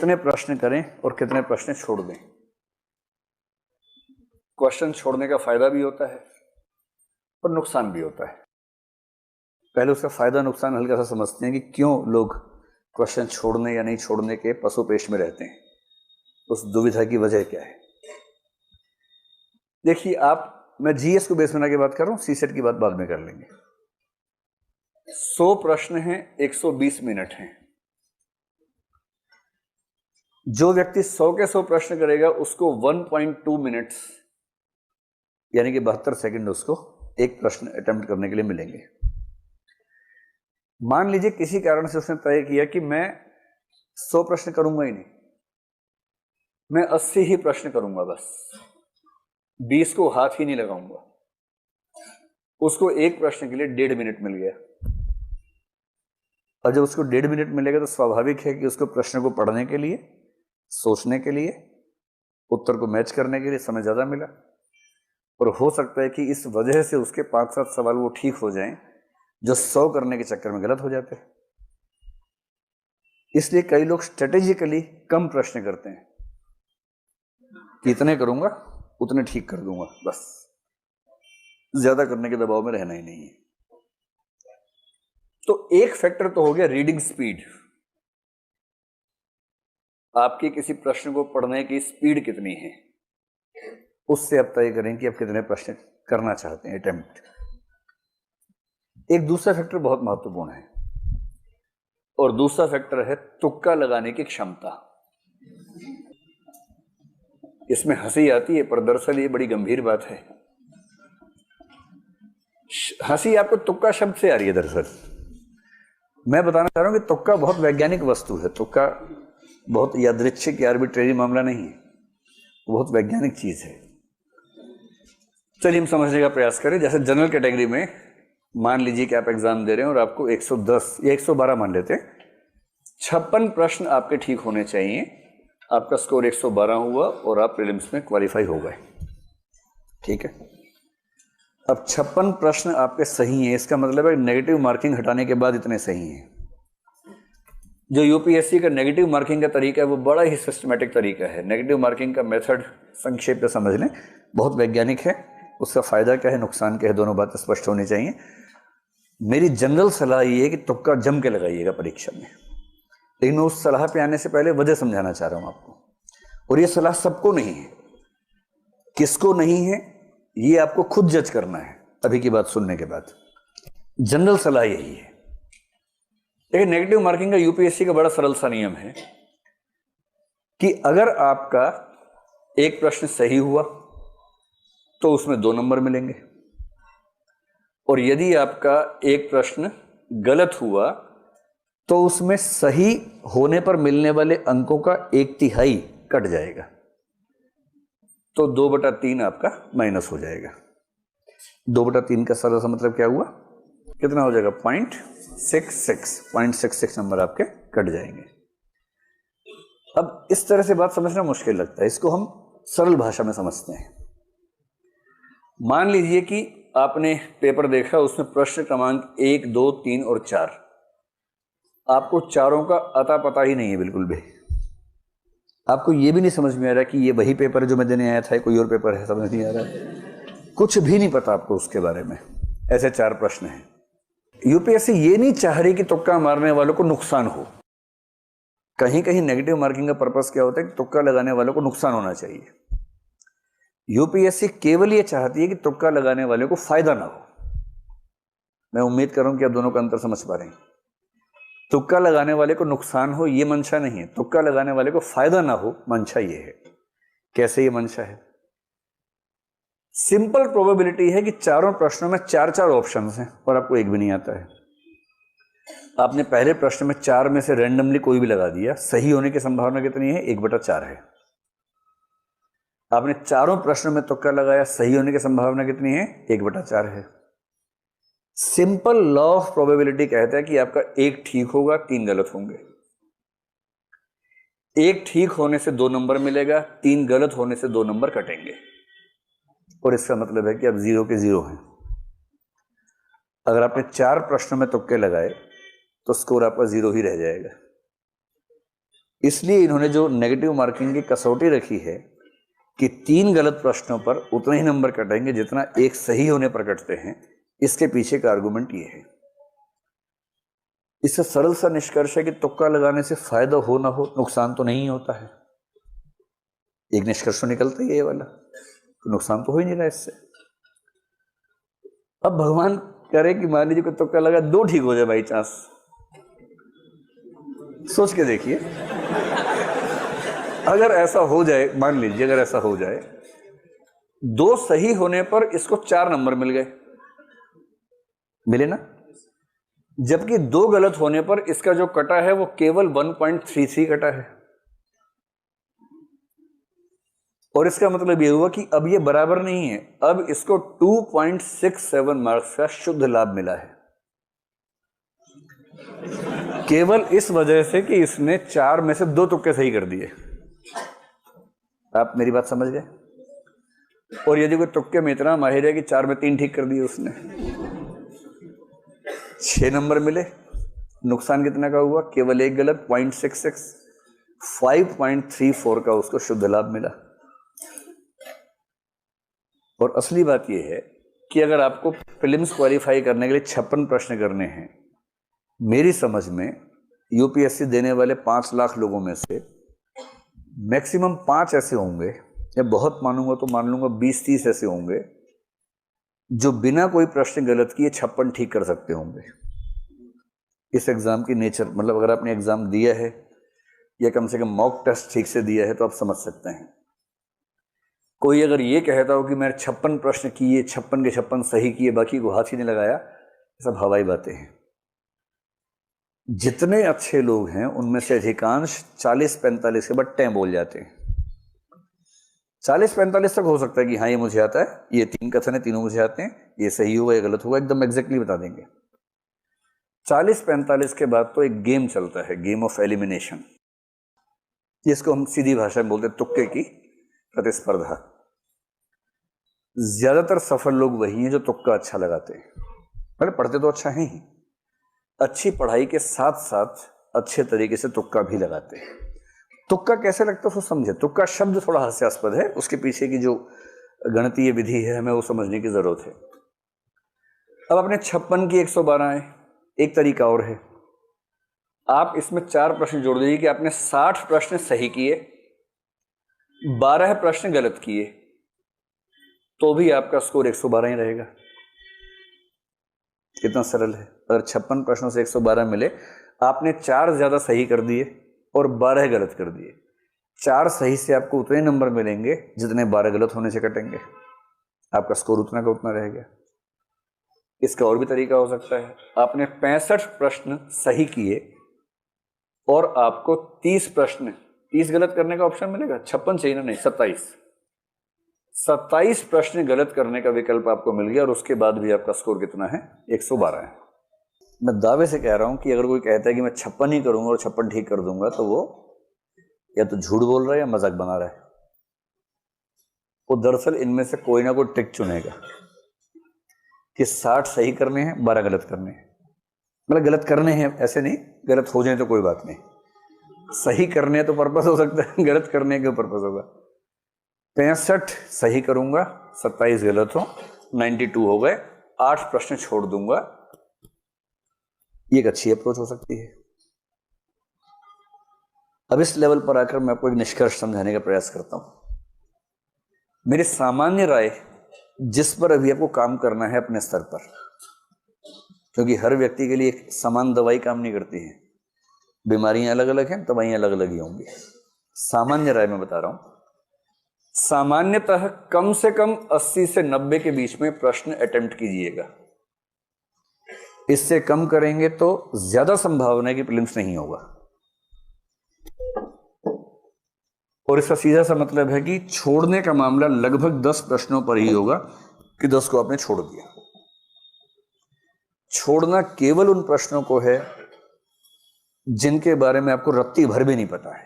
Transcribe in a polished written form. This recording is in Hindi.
कितने प्रश्न करें और कितने प्रश्न छोड़ दें। क्वेश्चन छोड़ने का फायदा भी होता है और नुकसान भी होता है। पहले उसका फायदा नुकसान हल्का सा समझते हैं कि क्यों लोग क्वेश्चन छोड़ने या नहीं छोड़ने के पसोपेश में रहते हैं, उस दुविधा की वजह क्या है। देखिए मैं जीएस को बेस बना के बात कर रहा हूं, सीसेट की बात बाद में कर लेंगे। 100 प्रश्न हैं, 120 मिनट हैं। जो व्यक्ति 100 के 100 प्रश्न करेगा उसको 1.2 मिनट्स यानी कि 72 सेकंड उसको एक प्रश्न अटेम्प्ट करने के लिए मिलेंगे। मान लीजिए किसी कारण से उसने तय किया कि मैं 100 प्रश्न करूंगा ही नहीं, मैं 80 ही प्रश्न करूंगा, बस 20 को हाथ ही नहीं लगाऊंगा। उसको एक प्रश्न के लिए 1.5 मिनट मिल गया। और जब उसको 1.5 मिनट मिलेगा तो स्वाभाविक है कि उसको प्रश्न को पढ़ने के लिए, सोचने के लिए, उत्तर को मैच करने के लिए समय ज्यादा मिला। और हो सकता है कि इस वजह से उसके 5-7 सवाल वो ठीक हो जाएं जो 100 करने के चक्कर में गलत हो जाते हैं। इसलिए कई लोग स्ट्रेटेजिकली कम प्रश्न करते हैं कि इतने करूंगा उतने ठीक कर दूंगा, बस ज्यादा करने के दबाव में रहना ही नहीं है। तो एक फैक्टर तो हो गया रीडिंग स्पीड। आपकी किसी प्रश्न को पढ़ने की स्पीड कितनी है, उससे आप तय करें कि आप कितने प्रश्न करना चाहते हैं अटेम्प्ट। एक दूसरा फैक्टर बहुत महत्वपूर्ण है और दूसरा फैक्टर है तुक्का लगाने की क्षमता। इसमें हंसी आती है पर दरअसल ये बड़ी गंभीर बात है। हंसी आपको तुक्का शब्द से आ रही है, दरअसल मैं बताना चाह रहा हूं कि तुक्का बहुत वैज्ञानिक वस्तु है। तुक्का बहुत यादृच्छिक या आर्बिट्रेरी मामला नहीं है, बहुत वैज्ञानिक चीज है। चलिए हम समझने का प्रयास करें। जैसे जनरल कैटेगरी में मान लीजिए कि आप एग्जाम दे रहे हैं और आपको 110 या 112 मान लेते हैं, 56 प्रश्न आपके ठीक होने चाहिए। आपका स्कोर 112 हुआ और आप प्रीलिम्स में क्वालिफाई हो गए, ठीक है। अब 56 प्रश्न आपके सही हैं, इसका मतलब है नेगेटिव मार्किंग हटाने के बाद इतने सही हैं। जो यूपीएससी का नेगेटिव मार्किंग का तरीका है वो बड़ा ही सिस्टमैटिक तरीका है। नेगेटिव मार्किंग का मेथड संक्षेप में समझ लें, बहुत वैज्ञानिक है। उसका फायदा क्या है, नुकसान क्या है, दोनों बातें स्पष्ट होनी चाहिए। मेरी जनरल सलाह ये है कि तुक्का जम के लगाइएगा परीक्षा में, लेकिन मैं उस सलाह पे आने से पहले वजह समझाना चाह रहा हूं आपको। और ये सलाह सबको नहीं है, किसको नहीं है ये आपको खुद जज करना है अभी की बात सुनने के बाद। जनरल सलाह यही है। लेकिन नेगेटिव मार्किंग का यूपीएससी का बड़ा सरल सा नियम है कि अगर आपका एक प्रश्न सही हुआ तो उसमें 2 नंबर मिलेंगे, और यदि आपका एक प्रश्न गलत हुआ तो उसमें सही होने पर मिलने वाले अंकों का 1/3 कट जाएगा, तो 2/3 आपका माइनस हो जाएगा। 2/3 का सरल सा मतलब क्या हुआ, कितना हो जाएगा, 0.66 नंबर आपके कट जाएंगे। अब इस तरह से बात समझना मुश्किल लगता है, इसको हम सरल भाषा में समझते हैं। मान लीजिए कि आपने पेपर देखा, उसमें प्रश्न क्रमांक 1, 2, 3 और 4, आपको चारों का अता पता ही नहीं है बिल्कुल भी। आपको यह भी नहीं समझ में आ रहा कि ये वही पेपर है जो मैं देने आया था, कोई और पेपर है, समझ नहीं आ रहा है, कुछ भी नहीं पता आपको उसके बारे में। ऐसे 4 प्रश्न हैं। यूपीएससी ये नहीं चाह रही कि तुक्का मारने वालों को नुकसान हो। कहीं कहीं नेगेटिव मार्किंग का पर्पस क्या होता है कि तुक्का लगाने वालों को नुकसान होना चाहिए। यूपीएससी केवल ये चाहती है कि तुक्का लगाने वालों को फायदा ना हो। मैं उम्मीद कर रहा हूं कि आप दोनों का अंतर समझ पा रहे हैं। तुक्का लगाने वाले को नुकसान हो ये मंशा नहीं है, तुक्का लगाने वाले को फायदा ना हो मंशा ये है। कैसे ये मंशा है, सिंपल प्रोबेबिलिटी है कि चारों प्रश्नों में 4-4 ऑप्शंस हैं और आपको एक भी नहीं आता है। आपने पहले प्रश्न में 4 में से रैंडमली कोई भी लगा दिया, सही होने की संभावना कितनी है, 1/4 है। आपने चारों प्रश्नों में तुक्का लगाया, सही होने की संभावना कितनी है, 1/4 है। सिंपल लॉ ऑफ प्रोबेबिलिटी कहता है कि आपका 1 ठीक होगा, 3 गलत होंगे। 1 ठीक होने से 2 नंबर मिलेगा, 3 गलत होने से 2 नंबर कटेंगे, और इसका मतलब है कि आप 0 के 0 हैं। अगर आपने 4 प्रश्नों में तुक्के लगाए तो स्कोर आपका 0 ही रह जाएगा। इसलिए इन्होंने जो नेगेटिव मार्किंग की कसौटी रखी है कि 3 गलत प्रश्नों पर उतने ही नंबर कटेंगे जितना एक सही होने पर कटते हैं, इसके पीछे का आर्गुमेंट ये है। इससे सरल सा निष्कर्ष है कि तुक्का लगाने से फायदा हो ना हो, नुकसान तो नहीं होता है। एक निष्कर्ष निकलता है ये वाला, तो नुकसान तो हो ही नहीं रहा इससे। अब भगवान करे कि मान लीजिए कोई तुक्का लगा 2 ठीक हो जाए बाई चांस, सोच के देखिए, अगर ऐसा हो जाए, मान लीजिए अगर ऐसा हो जाए, 2 सही होने पर इसको 4 नंबर मिल गए, मिले ना, जबकि 2 गलत होने पर इसका जो कटा है वो केवल 1.33 कटा है। और इसका मतलब ये हुआ कि अब ये बराबर नहीं है, अब इसको 2.67 मार्क्स का शुद्ध लाभ मिला है, केवल इस वजह से कि इसने 4 में से 2 तुक्के सही कर दिए। आप मेरी बात समझ गए? और यदि कोई तुक्के में इतना माहिर है कि 4 में 3 ठीक कर दिए उसने, 6 नंबर मिले, नुकसान कितना का हुआ? केवल 1 गलत, 0.66, 5.34 का उसको शुद्ध लाभ मिला। और असली बात यह है कि अगर आपको प्रीलिम्स क्वालिफाई करने के लिए 56 प्रश्न करने हैं, मेरी समझ में यूपीएससी देने वाले 5 लाख लोगों में से मैक्सिमम 5 ऐसे होंगे, या बहुत मानूंगा तो मान लूंगा 20-30 ऐसे होंगे जो बिना कोई प्रश्न गलत किए 56 ठीक कर सकते होंगे। इस एग्जाम की नेचर, मतलब अगर आपने एग्जाम दिया है या कम से कम मॉक टेस्ट ठीक से दिया है तो आप समझ सकते हैं। कोई अगर ये कहता हो कि मैंने 56 प्रश्न किए, 56 के 56 सही किए, बाकी को हाथ ही नहीं लगाया, सब हवाई बातें हैं। जितने अच्छे लोग हैं उनमें से अधिकांश 40-45 के बाद टें बोल जाते हैं। 40-45 तक हो सकता है कि हाँ ये मुझे आता है, ये 3 कथन है, तीनों मुझे आते हैं, ये सही हुआ या गलत हुआ, एकदम एग्जैक्टली बता देंगे। 40-45 के बाद तो एक गेम चलता है, गेम ऑफ एलिमिनेशन, जिसको हम सीधी भाषा में बोलते हैं तुक्के की प्रतिस्पर्धा। ज्यादातर सफल लोग वही हैं जो तुक्का अच्छा लगाते हैं। मतलब पढ़ते तो अच्छा है ही, अच्छी पढ़ाई के साथ साथ अच्छे तरीके से तुक्का भी लगाते हैं। तुक्का कैसे लगता है उसको समझे। तुक्का शब्द थोड़ा हास्यास्पद है, उसके पीछे की जो गणितीय विधि है हमें वो समझने की जरूरत है। अब अपने 56 की 112 है। एक तरीका और है, आप इसमें 4 प्रश्न जोड़ दीजिए कि आपने 60 प्रश्न सही किए, 12 प्रश्न गलत किए, तो भी आपका स्कोर 112 ही रहेगा। कितना सरल है। अगर 56 प्रश्नों से 112 मिले, आपने 4 ज्यादा सही कर दिए और 12 गलत कर दिए, 4 सही से आपको उतने नंबर मिलेंगे जितने 12 गलत होने से कटेंगे, आपका स्कोर उतना का उतना रहेगा। इसका और भी तरीका हो सकता है, आपने 65 प्रश्न सही किए और आपको 30 प्रश्न 30 गलत करने का ऑप्शन मिलेगा। 56 चाहिए ना, नहीं 27 प्रश्न गलत करने का विकल्प आपको मिल गया और उसके बाद भी आपका स्कोर कितना है? 112 है। मैं दावे से कह रहा हूं कि अगर कोई कहता है कि मैं 56 ही करूंगा और 56 ठीक कर दूंगा, तो वो या तो झूठ बोल रहा है या मजाक बना रहा है। वो दरअसल इनमें से कोई ना कोई ट्रिक चुनेगा कि 60 सही करने हैं, 12 गलत करने हैं। मतलब गलत करने हैं ऐसे नहीं, गलत हो जाए तो कोई बात नहीं, सही करने तो पर्पस हो सकता है, गलत करने का पर्पस होगा। 65 सही करूंगा, 27 गलत हो, 92 हो गए, 8 प्रश्न छोड़ दूंगा। ये एक अच्छी अप्रोच हो सकती है। अब इस लेवल पर आकर मैं आपको एक निष्कर्ष समझाने का प्रयास करता हूं। मेरी सामान्य राय, जिस पर अभी आपको काम करना है अपने स्तर पर, क्योंकि हर व्यक्ति के लिए एक समान दवाई काम नहीं करती है, बीमारियां अलग अलग हैं, दवाइयां अलग अलग ही होंगी। सामान्य राय में बता रहा हूं, सामान्यतः कम से कम 80 से 90 के बीच में प्रश्न अटेम्प्ट कीजिएगा। इससे कम करेंगे तो ज्यादा संभावना है कि प्रीलिम्स नहीं होगा। और इसका सीधा सा मतलब है कि छोड़ने का मामला लगभग 10 प्रश्नों पर ही होगा कि 10 को आपने छोड़ दिया। छोड़ना केवल उन प्रश्नों को है जिनके बारे में आपको रत्ती भर भी नहीं पता है।